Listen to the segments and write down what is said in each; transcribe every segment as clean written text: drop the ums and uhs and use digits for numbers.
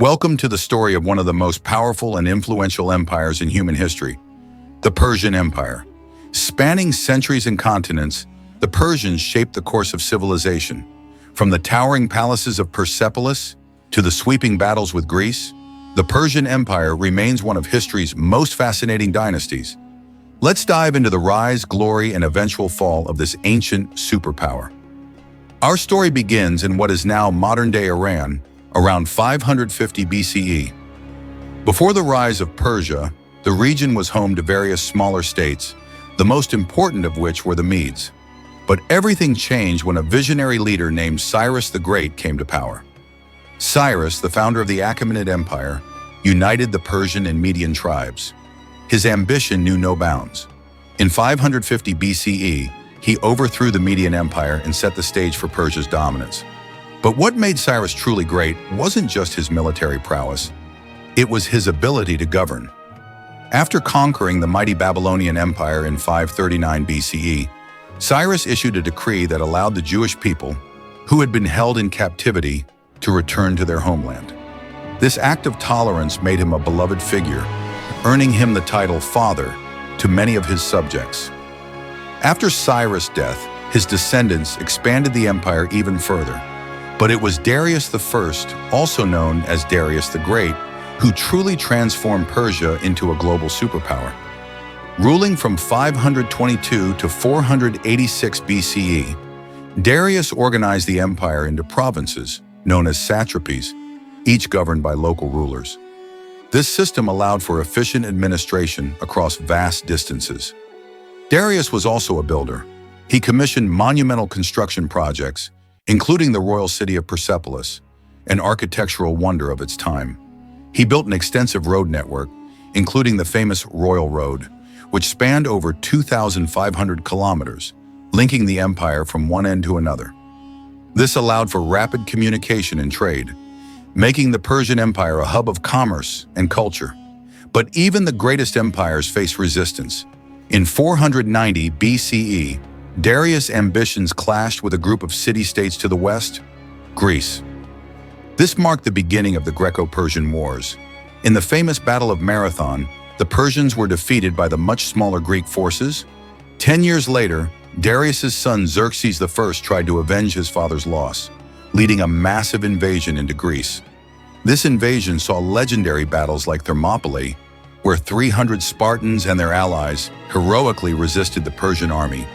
Welcome to the story of one of the most powerful and influential empires in human history, the Persian Empire. Spanning centuries and continents, the Persians shaped the course of civilization. From the towering palaces of Persepolis to the sweeping battles with Greece, the Persian Empire remains one of history's most fascinating dynasties. Let's dive into the rise, glory, and eventual fall of this ancient superpower. Our story begins in what is now modern-day Iran, around 550 BCE. Before the rise of Persia, the region was home to various smaller states, the most important of which were the Medes. But everything changed when a visionary leader named Cyrus the Great came to power. Cyrus, the founder of the Achaemenid Empire, united the Persian and Median tribes. His ambition knew no bounds. In 550 BCE, he overthrew the Median Empire and set the stage for Persia's dominance. But what made Cyrus truly great wasn't just his military prowess, it was his ability to govern. After conquering the mighty Babylonian Empire in 539 BCE, Cyrus issued a decree that allowed the Jewish people, who had been held in captivity, to return to their homeland. This act of tolerance made him a beloved figure, earning him the title Father to many of his subjects. After Cyrus' death, his descendants expanded the empire even further. But it was Darius I, also known as Darius the Great, who truly transformed Persia into a global superpower. Ruling from 522 to 486 BCE, Darius organized the empire into provinces, known as satrapies, each governed by local rulers. This system allowed for efficient administration across vast distances. Darius was also a builder. He commissioned monumental construction projects, including the royal city of Persepolis, an architectural wonder of its time. He built an extensive road network, including the famous Royal Road, which spanned over 2,500 kilometers, linking the empire from one end to another. This allowed for rapid communication and trade, making the Persian Empire a hub of commerce and culture. But even the greatest empires faced resistance. In 490 BCE, Darius' ambitions clashed with a group of city-states to the west, Greece. This marked the beginning of the Greco-Persian Wars. In the famous Battle of Marathon, the Persians were defeated by the much smaller Greek forces. 10 years later, Darius' son Xerxes I tried to avenge his father's loss, leading a massive invasion into Greece. This invasion saw legendary battles like Thermopylae, where 300 Spartans and their allies heroically resisted the Persian army,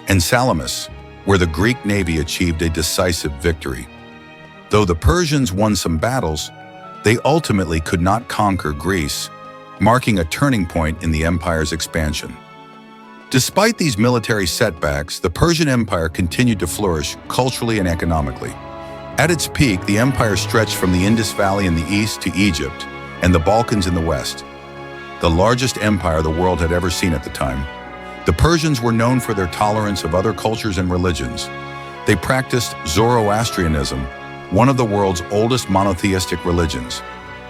and Salamis, where the Greek navy achieved a decisive victory. Though the Persians won some battles, they ultimately could not conquer Greece, marking a turning point in the empire's expansion. Despite these military setbacks, the Persian Empire continued to flourish culturally and economically. At its peak, the empire stretched from the Indus Valley in the east to Egypt and the Balkans in the west, the largest empire the world had ever seen at the time. The Persians were known for their tolerance of other cultures and religions. They practiced Zoroastrianism, one of the world's oldest monotheistic religions.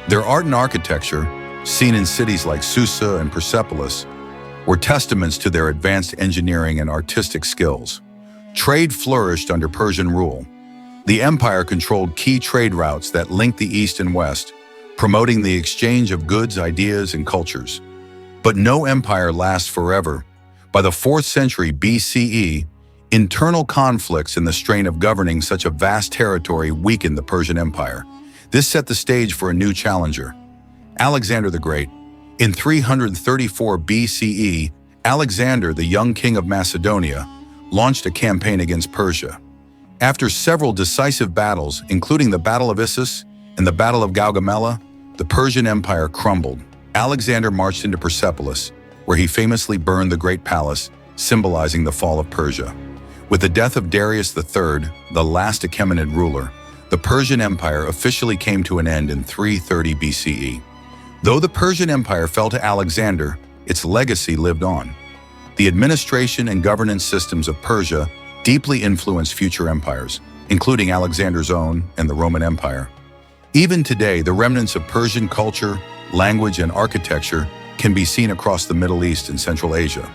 Their art and architecture, seen in cities like Susa and Persepolis, were testaments to their advanced engineering and artistic skills. Trade flourished under Persian rule. The empire controlled key trade routes that linked the east and west, promoting the exchange of goods, ideas, and cultures. But no empire lasts forever. By the 4th century BCE, internal conflicts and the strain of governing such a vast territory weakened the Persian Empire. This set the stage for a new challenger, Alexander the Great. In 334 BCE, Alexander, the young king of Macedonia, launched a campaign against Persia. After several decisive battles, including the Battle of Issus and the Battle of Gaugamela, the Persian Empire crumbled. Alexander marched into Persepolis, where he famously burned the Great Palace, symbolizing the fall of Persia. With the death of Darius III, the last Achaemenid ruler, the Persian Empire officially came to an end in 330 BCE. Though the Persian Empire fell to Alexander, its legacy lived on. The administration and governance systems of Persia deeply influenced future empires, including Alexander's own and the Roman Empire. Even today, the remnants of Persian culture, language, and architecture can be seen across the Middle East and Central Asia.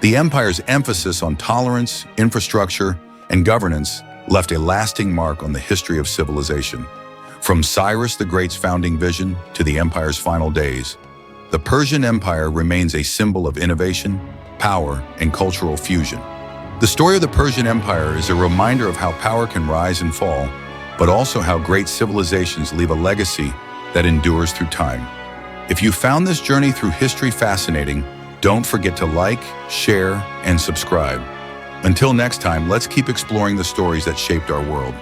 The empire's emphasis on tolerance, infrastructure, and governance left a lasting mark on the history of civilization. From Cyrus the Great's founding vision to the empire's final days, the Persian Empire remains a symbol of innovation, power, and cultural fusion. The story of the Persian Empire is a reminder of how power can rise and fall, but also how great civilizations leave a legacy that endures through time. If you found this journey through history fascinating, don't forget to like, share, and subscribe. Until next time, let's keep exploring the stories that shaped our world.